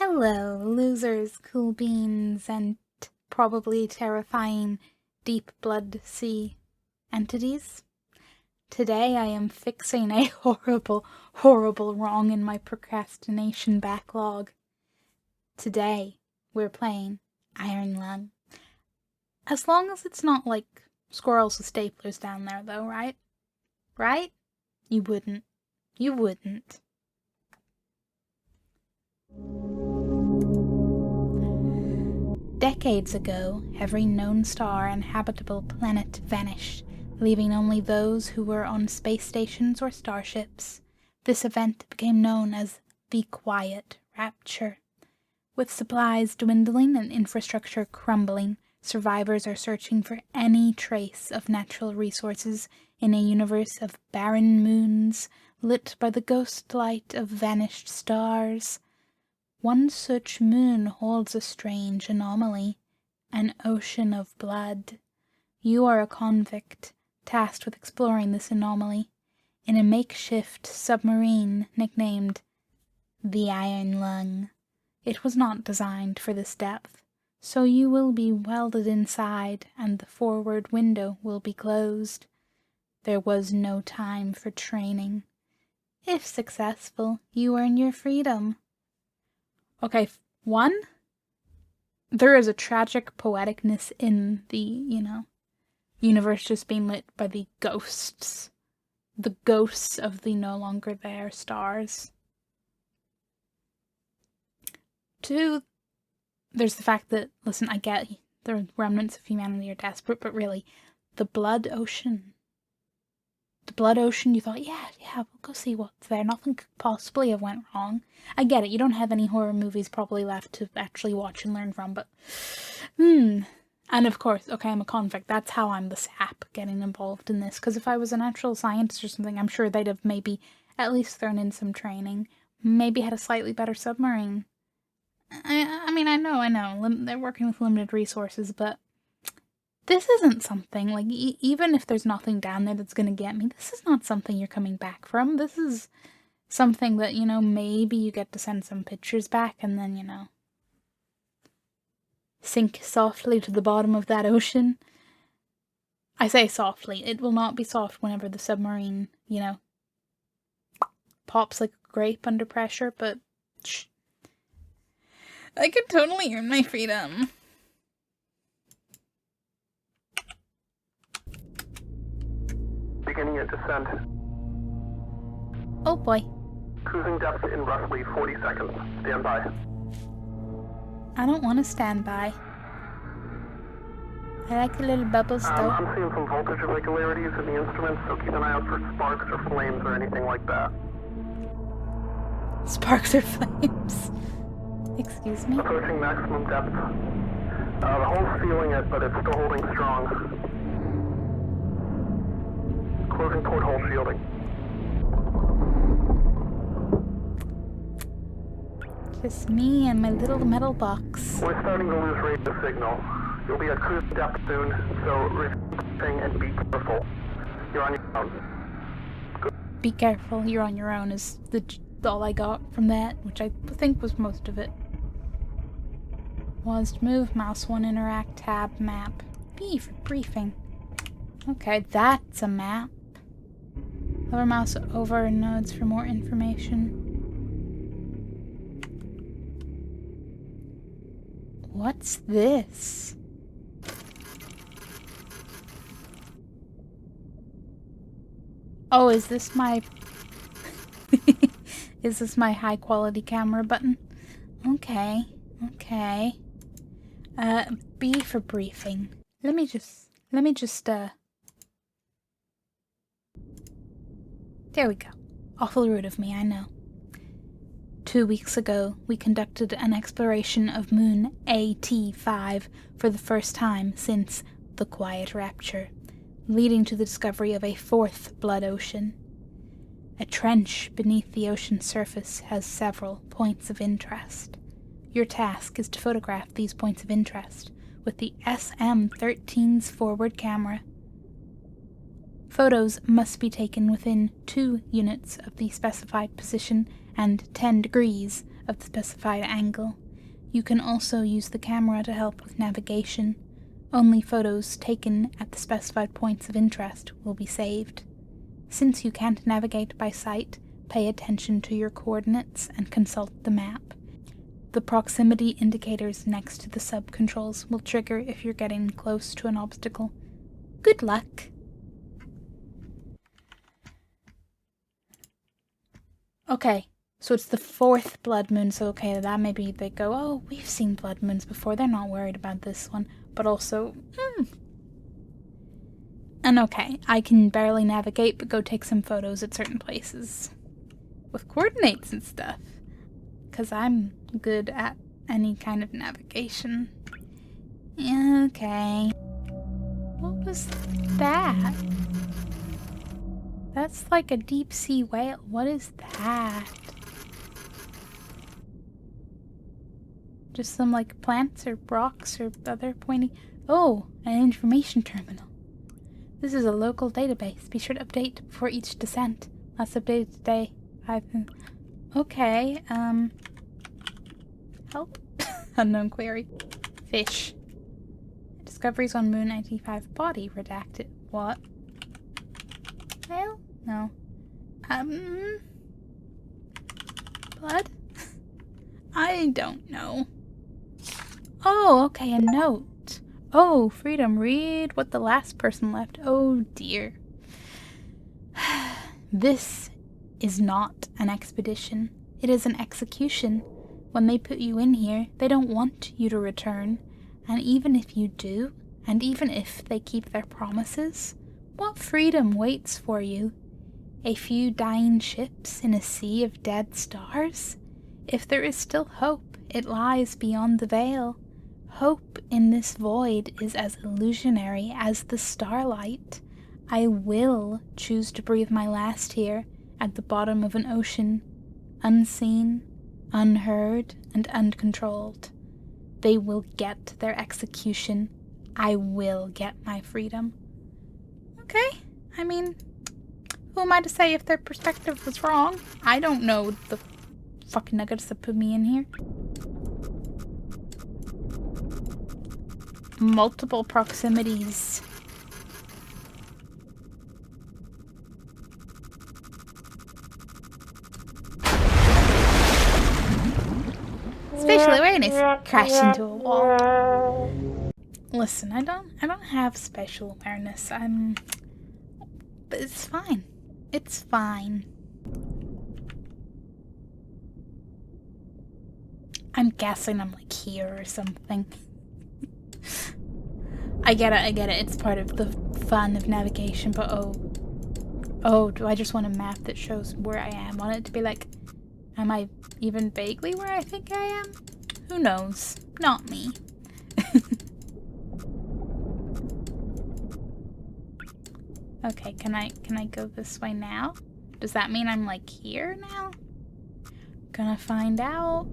Hello, losers, cool beans, and probably terrifying deep blood sea entities. Today I am fixing a horrible wrong in my procrastination backlog. Today we're playing Iron Lung. As long as it's not like squirrels with staplers down there though, right? Right? You wouldn't. You wouldn't. Decades ago, every known star and habitable planet vanished, leaving only those who were on space stations or starships. This event became known as the Quiet Rapture. With supplies dwindling and infrastructure crumbling, survivors are searching for any trace of natural resources in a universe of barren moons lit by the ghost light of vanished stars. One such moon holds a strange anomaly, an ocean of blood. You are a convict, tasked with exploring this anomaly, in a makeshift submarine nicknamed the Iron Lung. It was not designed for this depth, so you will be welded inside and the forward window will be closed. There was no time for training. If successful, you earn your freedom. Okay, one, there is a tragic poeticness in the, universe just being lit by the ghosts of the no longer there stars. Two, there's the fact that, listen, I get the remnants of humanity are desperate, but really, the blood ocean, you thought, yeah, we'll go see what's there. Nothing could possibly have went wrong. I get it, you don't have any horror movies probably left to actually watch and learn from, but, And of course, okay, I'm a convict. That's how I'm the sap getting involved in this, because if I was a natural scientist or something, I'm sure they'd have maybe at least thrown in some training. Maybe had a slightly better submarine. I mean, I know, they're working with limited resources, but this isn't something, like, even if there's nothing down there that's gonna get me, this is not something you're coming back from. This is something that, maybe you get to send some pictures back and then, sink softly to the bottom of that ocean. I say softly. It will not be soft whenever the submarine, pops like a grape under pressure, but shh. I could totally earn my freedom. Beginning your descent. Oh boy. Cruising depth in roughly 40 seconds. Stand by. I don't want to stand by. I like the little bubbles though. I'm seeing some voltage irregularities in the instruments, so keep an eye out for sparks or flames or anything like that. Sparks or flames? Excuse me? Approaching maximum depth. The hull's feeling it, but it's still holding strong. Closing port hole shielding. Just me and my little metal box. We're starting to lose radio signal. You'll be at cruise depth soon, so refreshing and be careful. You're on your own. Good. Be careful, you're on your own is all I got from that, which I think was most of it. Was to move, mouse 1, interact, tab, map. B for briefing. Okay, that's a map. Hover mouse over nodes for more information. What's this? Oh, is this my... Is this my high quality camera button? Okay. B for briefing. Let me just, there we go. Awful rude of me, I know. 2 weeks ago, we conducted an exploration of moon AT5 for the first time since the Quiet Rapture, leading to the discovery of a fourth blood ocean. A trench beneath the ocean's surface has several points of interest. Your task is to photograph these points of interest with the SM-13's forward camera. Photos must be taken within 2 units of the specified position and 10 degrees of the specified angle. You can also use the camera to help with navigation. Only photos taken at the specified points of interest will be saved. Since you can't navigate by sight, pay attention to your coordinates and consult the map. The proximity indicators next to the sub-controls will trigger if you're getting close to an obstacle. Good luck! Okay, so it's the 4th blood moon, so okay, that maybe they go, oh, we've seen blood moons before, they're not worried about this one. But also, And okay, I can barely navigate, but go take some photos at certain places. With coordinates and stuff. Because I'm good at any kind of navigation. Okay. What was that? That's like a deep sea whale. What is that? Just some like plants or rocks or other pointy... Oh, an information terminal. This is a local database. Be sure to update before each descent. Last updated today. Okay, help? Unknown query. Fish. Discoveries on Moon 95 body redacted. What? Whale? No. Blood? I don't know. Oh, okay, a note. Oh, freedom, read what the last person left. Oh dear. This is not an expedition. It is an execution. When they put you in here, they don't want you to return. And even if you do, and even if they keep their promises, what freedom waits for you? A few dying ships in a sea of dead stars? If there is still hope, it lies beyond the veil. Hope in this void is as illusionary as the starlight. I will choose to breathe my last here, at the bottom of an ocean, unseen, unheard, and uncontrolled. They will get their execution. I will get my freedom. Okay, I mean, who am I to say if their perspective was wrong? I don't know the fucking nuggets that put me in here. Multiple proximities. Spatial awareness. Crash into a wall. Listen, I don't have spatial awareness. But it's fine. It's fine. I'm guessing I'm like here or something. I get it. It's part of the fun of navigation, but oh, do I just want a map that shows where I am? I want it to be like, am I even vaguely where I think I am? Who knows? Not me. Okay, can I go this way now? Does that mean I'm like here now? Gonna find out.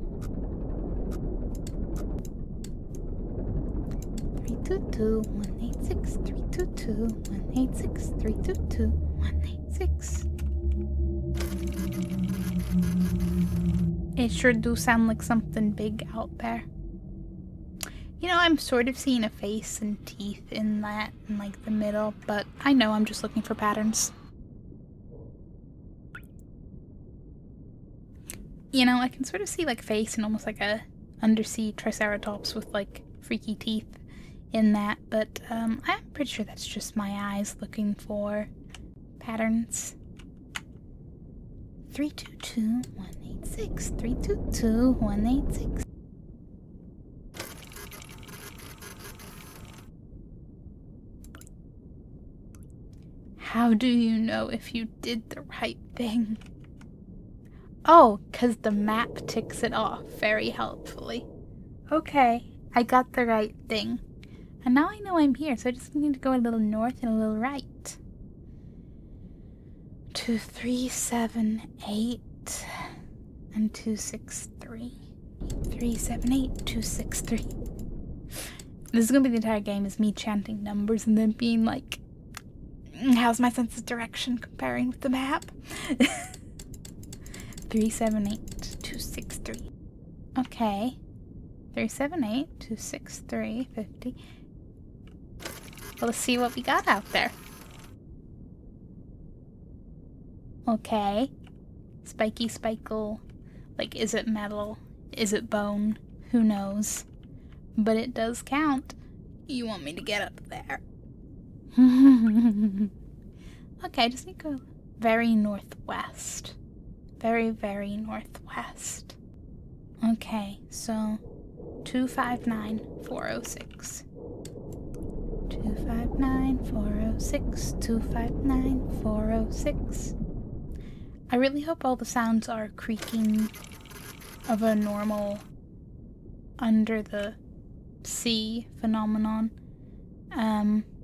322-186, 322-186, 322-186. It sure do sound like something big out there. You know, I'm sort of seeing a face and teeth in that, in like the middle, but I know I'm just looking for patterns. You know, I can sort of see like face and almost like a undersea triceratops with like freaky teeth in that, but I'm pretty sure that's just my eyes looking for patterns. 322-186, 322-186. How do you know if you did the right thing? Oh, 'cause the map ticks it off very helpfully. Okay, I got the right thing. And now I know I'm here, so I just need to go a little north and a little right. 2378 and 263. 378, 263. This is gonna be the entire game, is me chanting numbers and then being like, how's my sense of direction comparing with the map? 378, 263. Okay. 378 263 50. Well, let's see what we got out there. Okay. Spiky Spikle. Like, is it metal? Is it bone? Who knows? But it does count. You want me to get up there? Okay, just need to go very northwest. Very, very northwest. Okay, so 259,406. 259,406. 259,406. I really hope all the sounds are creaking of a normal under the sea phenomenon.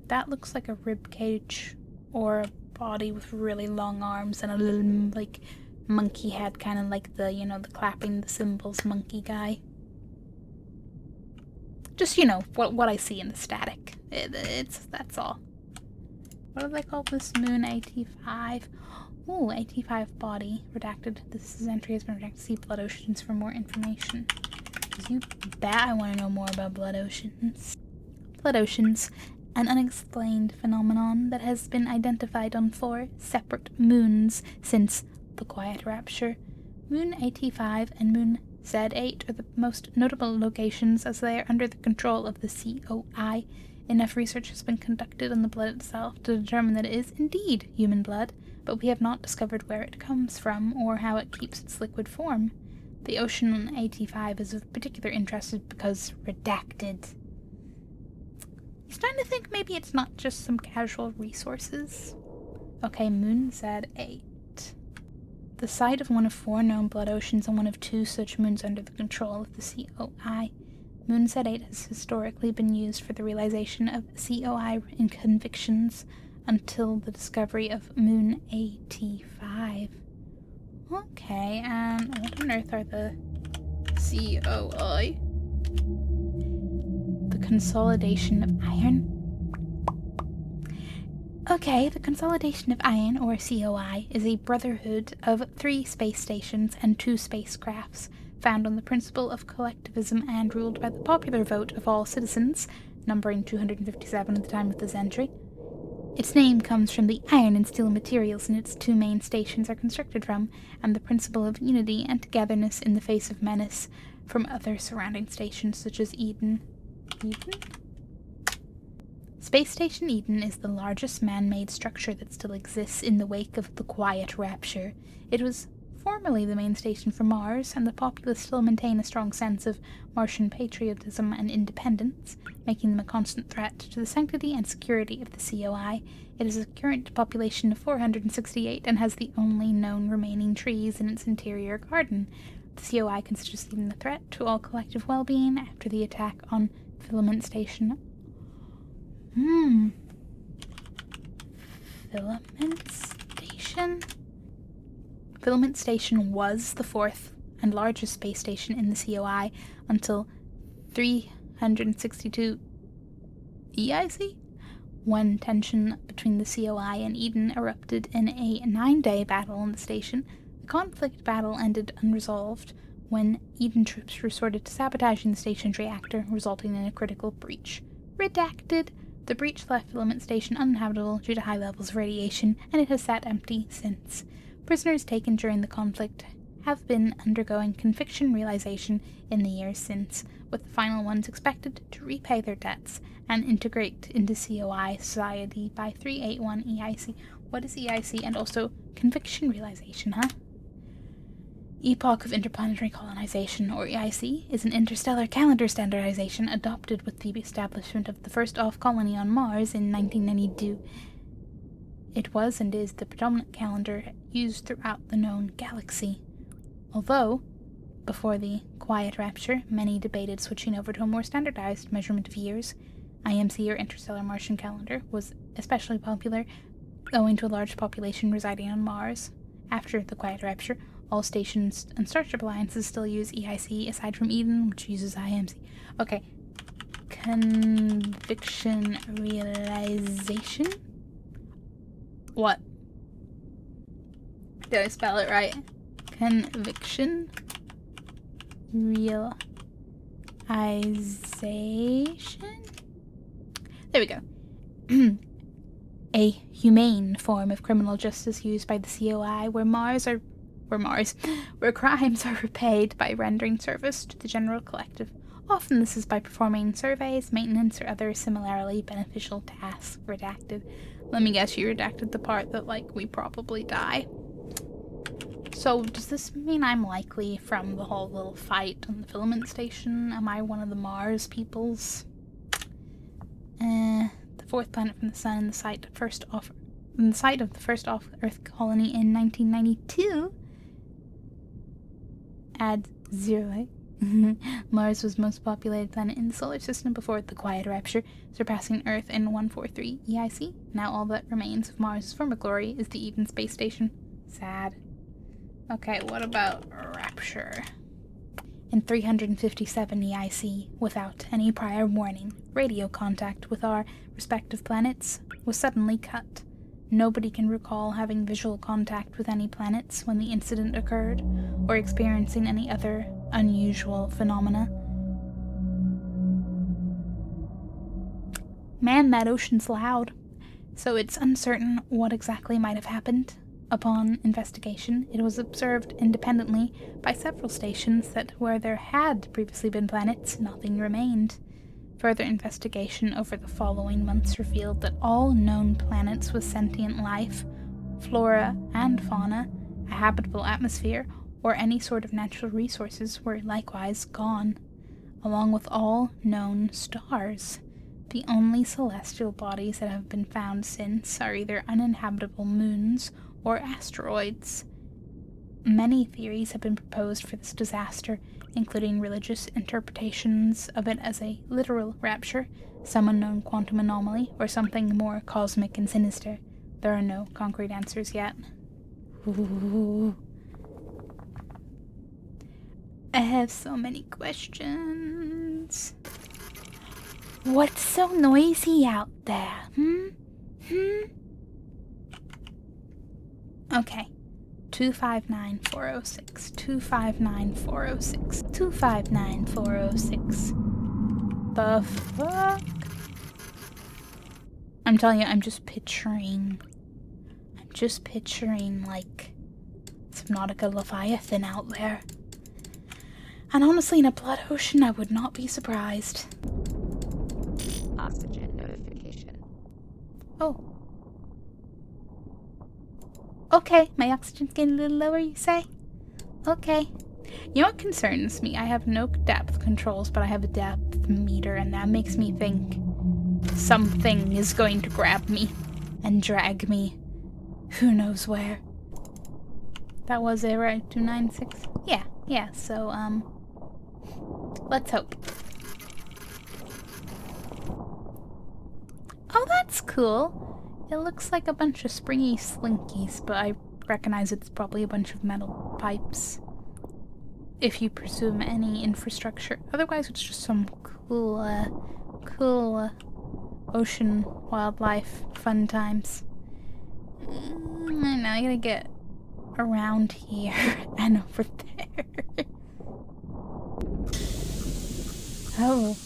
That looks like a rib cage or a body with really long arms and a little, like, monkey head, kind of like the, you know, the clapping the cymbals monkey guy. Just, you know, what I see in the static. That's all. What do they call this? Moon AT5. Ooh, AT5 body. Redacted. This entry has been redacted. See Blood Oceans for more information. Because you bet I want to know more about Blood Oceans. Blood Oceans. An unexplained phenomenon that has been identified on 4 separate moons since the Quiet Rapture. Moon AT5 and Moon Z8 are the most notable locations as they are under the control of the COI. Enough research has been conducted on the blood itself to determine that it is indeed human blood, but we have not discovered where it comes from or how it keeps its liquid form. The ocean on AT5 is of particular interest because redacted. I'm starting to think maybe it's not just some casual resources. Okay, Moon Z8. The site of one of 4 known blood oceans and one of 2 such moons under the control of the COI. Moon Z8 has historically been used for the realization of COI in convictions until the discovery of Moon AT5. Okay, and what on earth are the COI? The Consolidation of Iron? Okay, the Consolidation of Iron, or COI, is a brotherhood of 3 space stations and 2 spacecrafts, found on the principle of collectivism and ruled by the popular vote of all citizens, numbering 257 at the time of this entry. Its name comes from the iron and steel materials in its 2 main stations are constructed from, and the principle of unity and togetherness in the face of menace from other surrounding stations such as Eden? Space Station Eden is the largest man-made structure that still exists in the wake of the Quiet Rapture. It was formerly the main station for Mars, and the populace still maintain a strong sense of Martian patriotism and independence, making them a constant threat to the sanctity and security of the COI. It has a current population of 468 and has the only known remaining trees in its interior garden. The COI considers Eden a threat to all collective well-being after the attack on Filament Station. Filament Station? Filament Station was the 4th and largest space station in the COI until 362 EIC, when tension between the COI and Eden erupted in a 9-day battle on the station. The conflict battle ended unresolved when Eden troops resorted to sabotaging the station's reactor, resulting in a critical breach. Redacted. The breach left Filament Station uninhabitable due to high levels of radiation, and it has sat empty since. Prisoners taken during the conflict have been undergoing conviction realization in the years since, with the final ones expected to repay their debts and integrate into COI society by 381 EIC. What is EIC? And also conviction realization, huh? Epoch of Interplanetary Colonization, or EIC, is an interstellar calendar standardization adopted with the establishment of the first off-colony on Mars in 1992. It was and is the predominant calendar used throughout the known galaxy. Although, before the Quiet Rapture, many debated switching over to a more standardized measurement of years, IMC, or Interstellar Martian Calendar, was especially popular owing to a large population residing on Mars. After the Quiet Rapture, all stations and Starship Alliances still use EIC, aside from Eden, which uses IMC. Okay. Conviction realization? What? Did I spell it right? Conviction realization? There we go. A humane form of criminal justice used by the COI where crimes are repaid by rendering service to the general collective. Often this is by performing surveys, maintenance, or other similarly beneficial tasks. Redacted. Let me guess, you redacted the part that, like, we probably die. So, does this mean I'm likely from the whole little fight on the filament station? Am I one of the Mars peoples? The fourth planet from the sun and the site of the first off-Earth colony in 1992. Add 0. Mars was the most populated planet in the solar system before the quiet rupture, surpassing Earth in 143 EIC. Now all that remains of Mars' former glory is the Eden space station. Sad. Okay, what about Rapture? In 357 EIC, without any prior warning, radio contact with our respective planets was suddenly cut. Nobody can recall having visual contact with any planets when the incident occurred, or experiencing any other unusual phenomena. Man, that ocean's loud. So it's uncertain what exactly might have happened. Upon investigation, it was observed independently by several stations that where there had previously been planets, nothing remained. Further investigation over the following months revealed that all known planets with sentient life, flora and fauna, a habitable atmosphere, or any sort of natural resources were likewise gone, along with all known stars. The only celestial bodies that have been found since are either uninhabitable moons or asteroids. Many theories have been proposed for this disaster, including religious interpretations of it as a literal rapture, some unknown quantum anomaly, or something more cosmic and sinister. There are no concrete answers yet. Ooh. I have so many questions. What's so noisy out there? Okay. 259406, 259406, 259406. The fuck? I'm telling you, I'm just picturing like Subnautica Leviathan out there. And honestly, in a blood ocean, I would not be surprised. Oxygen notification. Oh. Okay, my oxygen's getting a little lower, you say? Okay. You know what concerns me? I have no depth controls, but I have a depth meter, and that makes me think something is going to grab me and drag me. Who knows where? That was it, right? 296? Yeah, so, let's hope. Oh, that's cool. It looks like a bunch of springy slinkies, but I recognize it's probably a bunch of metal pipes. If you presume any infrastructure. Otherwise, it's just some cool ocean wildlife fun times. Now I gotta get around here and over there. Oh.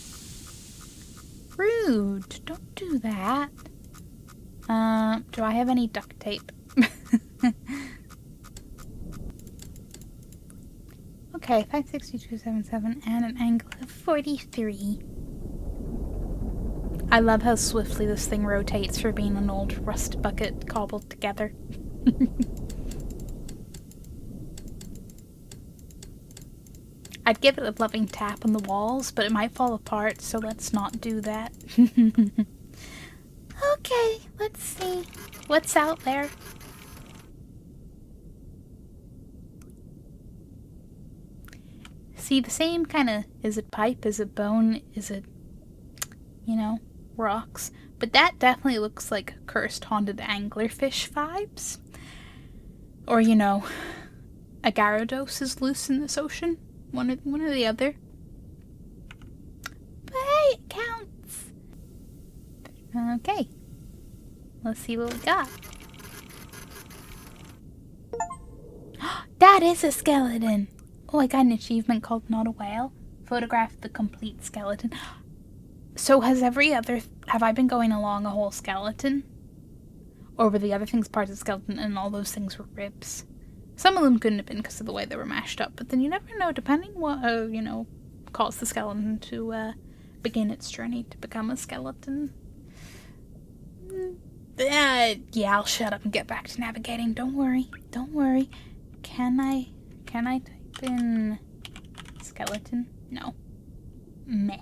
Rude. Don't do that. Do I have any duct tape? Okay, 56277 and an angle of 43. I love how swiftly this thing rotates for being an old rust bucket cobbled together. I'd give it a loving tap on the walls, but it might fall apart, so let's not do that. Okay, let's see. What's out there? See, the same kind of, is it pipe, is it bone, is it, rocks? But that definitely looks like cursed haunted anglerfish vibes. Or, a Gyarados is loose in this ocean. One or the other. But hey, it counts. Okay. Let's see what we got. That is a skeleton. Oh, I got an achievement called Not a Whale. Photograph the complete skeleton. So have I been going along a whole skeleton? Or were the other things parts of the skeleton and all those things were ribs? Some of them couldn't have been because of the way they were mashed up, but then you never know, depending what, caused the skeleton to begin its journey to become a skeleton. Yeah, I'll shut up and get back to navigating. Don't worry. Can I type in skeleton? No. Meh.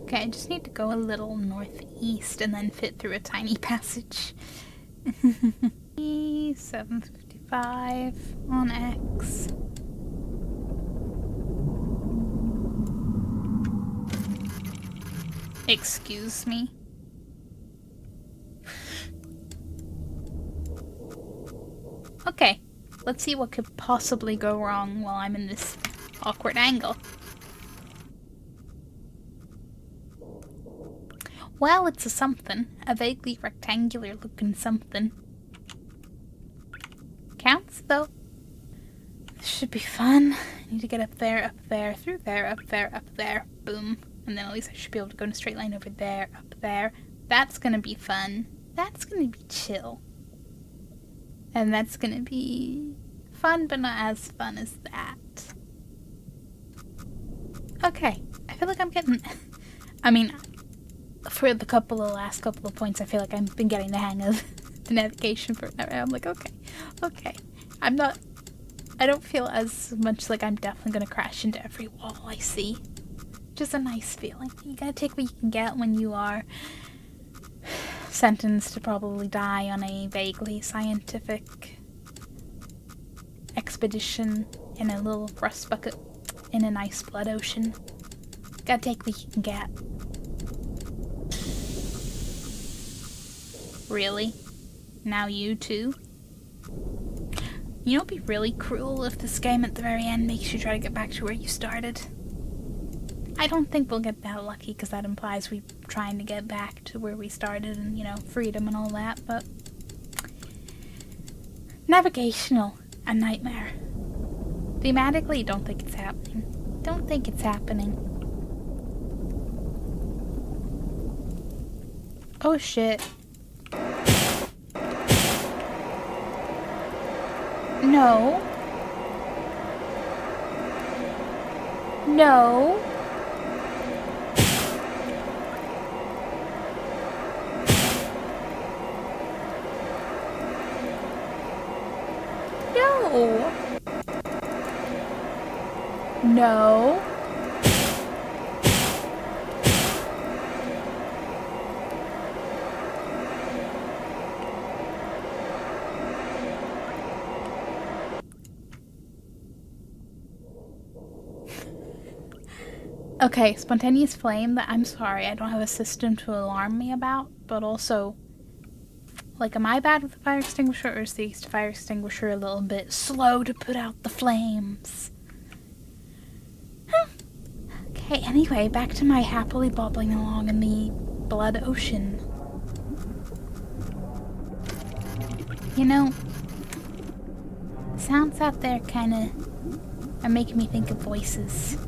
Okay, I just need to go a little northeast and then fit through a tiny passage. 755 on X. Excuse me. Okay, let's see what could possibly go wrong while I'm in this awkward angle. Well, it's a something. A vaguely rectangular looking something. Counts, though. This should be fun. I need to get up there, through there, up there. Boom. And then at least I should be able to go in a straight line over there, up there. That's gonna be fun. That's gonna be chill. And that's gonna be fun, but not as fun as that. Okay. I feel like I'm getting... I mean... For the last couple of points, I feel like I've been getting the hang of the navigation for it. I'm like, okay. I don't feel as much like I'm definitely gonna crash into every wall I see. Just a nice feeling. You gotta take what you can get when you are sentenced to probably die on a vaguely scientific expedition in a little rust bucket in a nice blood ocean. Gotta take what you can get. Really? Now you too? You know, it'd be really cruel if this game at the very end makes you try to get back to where you started. I don't think we'll get that lucky, because that implies we're trying to get back to where we started and, freedom and all that, but... Navigational. A nightmare. Thematically, don't think it's happening. Don't think it's happening. Oh shit. No. No. No. No. Okay, spontaneous flame, that I'm sorry, I don't have a system to alarm me about, but also, like, am I bad with the fire extinguisher, or is the fire extinguisher a little bit slow to put out the flames? Huh. Okay, anyway, back to my happily bobbling along in the blood ocean. You know, sounds out there kinda are making me think of voices.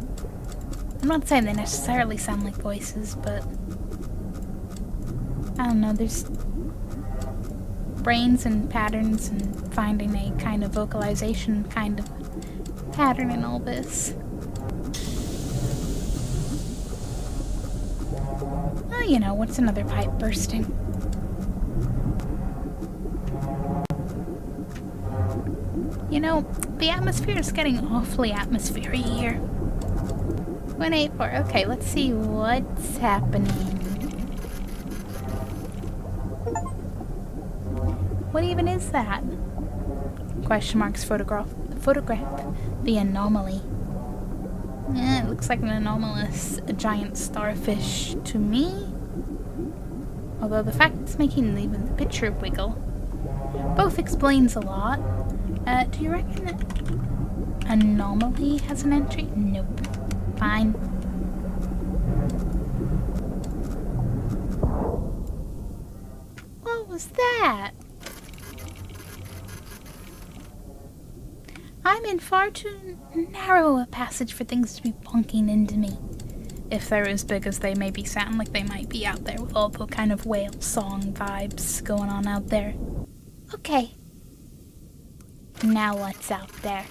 I'm not saying they necessarily sound like voices, but I don't know, there's brains and patterns and finding a kind of vocalization kind of pattern in all this. Oh, you know, what's another pipe bursting? You know, the atmosphere is getting awfully atmospheric here. 184. Okay, let's see what's happening. What even is that? Question marks photograph the anomaly. It looks like an anomalous giant starfish to me. Although the fact it's making even the picture wiggle both explains a lot. Do you reckon that anomaly has an entry? Nope. Fine. What was that? I'm in far too narrow a passage for things to be bonking into me. If they're as big as they maybe sound like they might be out there with all the kind of whale song vibes going on out there. Okay. Now what's out there?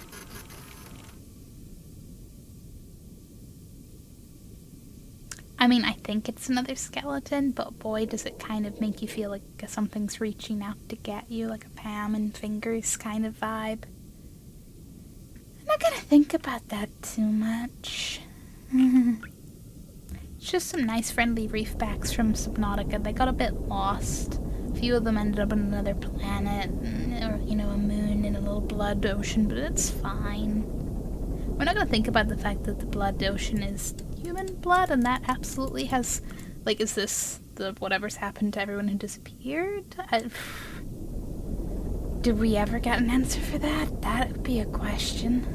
I mean, I think it's another skeleton, but boy, does it kind of make you feel like something's reaching out to get you, like a Pam and fingers kind of vibe. I'm not gonna think about that too much. It's just some nice friendly reefbacks from Subnautica. They got a bit lost. A few of them ended up on another planet, or, you know, a moon in a little blood ocean, but it's fine. We're not gonna think about the fact that the blood ocean is human blood, and that absolutely has, like, is this the whatever's happened to everyone who disappeared? Did we ever get an answer for that? That would be a question.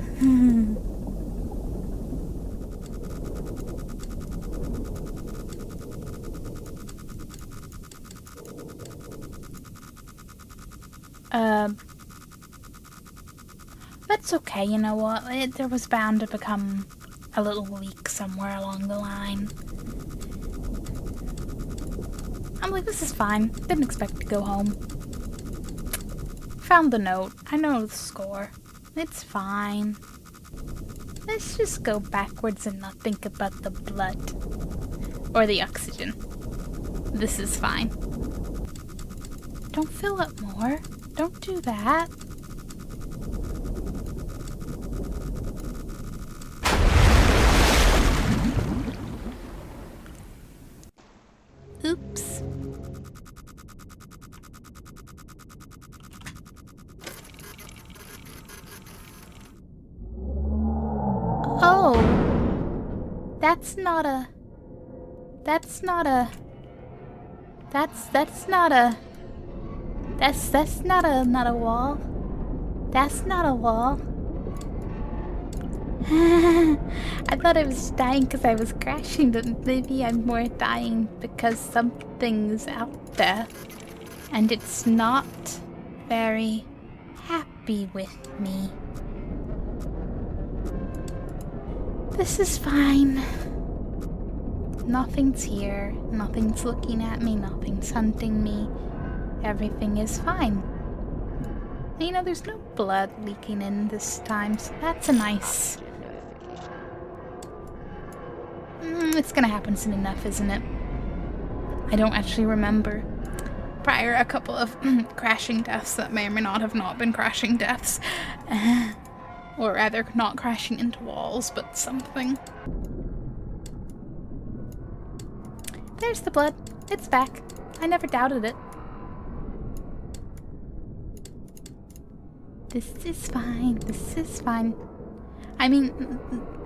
That's okay, you know what? There was bound to become a little leak somewhere along the line. I'm like, this is fine. Didn't expect to go home. Found the note. I know the score. It's fine. Let's just go backwards and not think about the blood. Or the oxygen. This is fine. Don't fill up more. Don't do that. Oops. Oh. That's not a not a wall. That's not a wall. I thought I was dying because I was crashing, but maybe I'm more dying because something's out there. And it's not very happy with me. This is fine. Nothing's here. Nothing's looking at me. Nothing's hunting me. Everything is fine. You know, there's no blood leaking in this time, so that's a nice... it's gonna happen soon enough, isn't it? I don't actually remember prior a couple of crashing deaths that may or may not have not been crashing deaths. Or rather, not crashing into walls, but something. There's the blood. It's back. I never doubted it. This is fine. This is fine. I mean,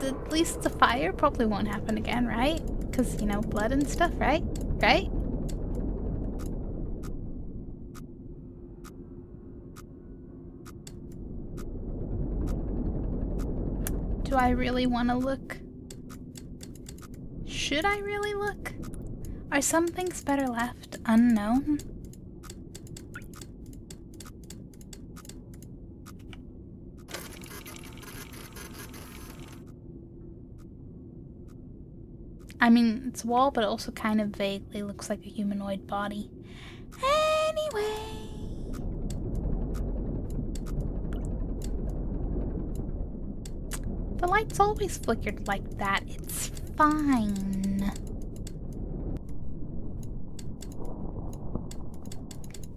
at least the fire probably won't happen again, right? Because, you know, blood and stuff, right? Right? Do I really want to look? Should I really look? Are some things better left unknown? I mean, it's a wall, but it also kind of vaguely looks like a humanoid body. Anyway. The light's always flickered like that. It's fine.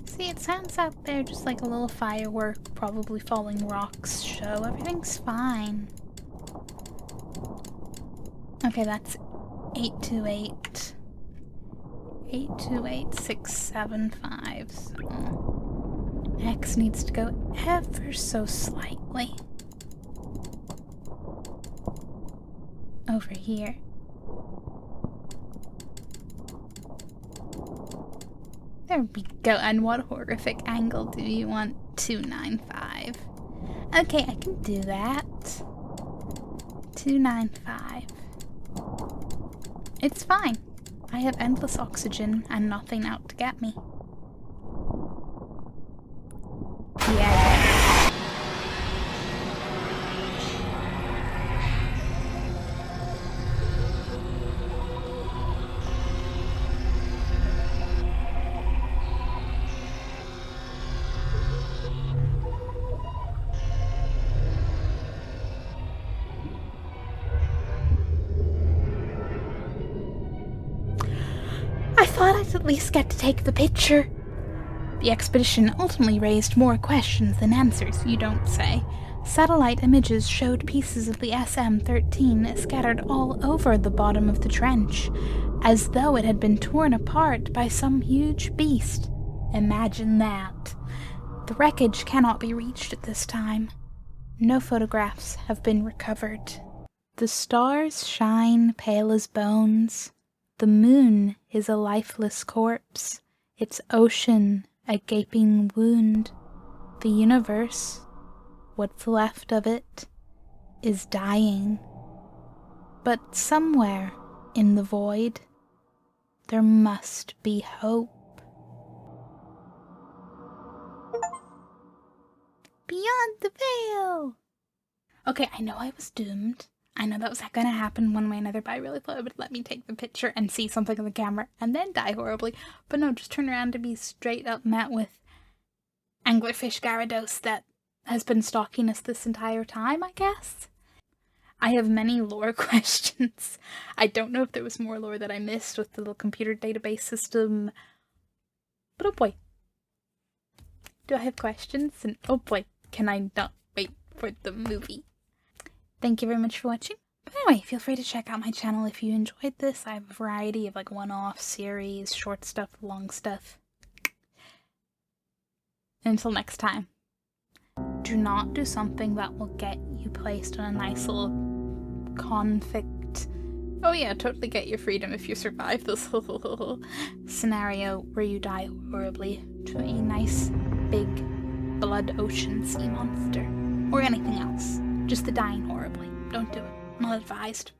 See, it sounds out there just like a little firework, probably falling rocks show. Everything's fine. Okay, that's 828. 828675. So X needs to go ever so slightly over here. There we go. And what horrific angle do you want? 295. Okay, I can do that. 295. It's fine. I have endless oxygen and nothing out to get me. Yeah. thought I'd at least get to take the picture. The expedition ultimately raised more questions than answers, you don't say. Satellite images showed pieces of the SM-13 scattered all over the bottom of the trench, as though it had been torn apart by some huge beast. Imagine that. The wreckage cannot be reached at this time. No photographs have been recovered. The stars shine pale as bones. The moon is a lifeless corpse, its ocean a gaping wound. The universe, what's left of it, is dying. But somewhere in the void, there must be hope. Beyond the veil! Okay, I know I was doomed. I know that was gonna happen one way or another, but I really thought it would let me take the picture and see something on the camera and then die horribly. But no, just turn around to be straight up met with Anglerfish Gyarados that has been stalking us this entire time, I guess? I have many lore questions. I don't know if there was more lore that I missed with the little computer database system. But oh boy. Do I have questions? And oh boy, can I not wait for the movie. Thank you very much for watching. But anyway, feel free to check out my channel if you enjoyed this. I have a variety of like one-off series, short stuff, long stuff. Until next time, do not do something that will get you placed on a nice little convict. Oh yeah, totally get your freedom if you survive this scenario where you die horribly to a nice big blood ocean sea monster or anything else. Just the dying horribly. Don't do it. Not advised.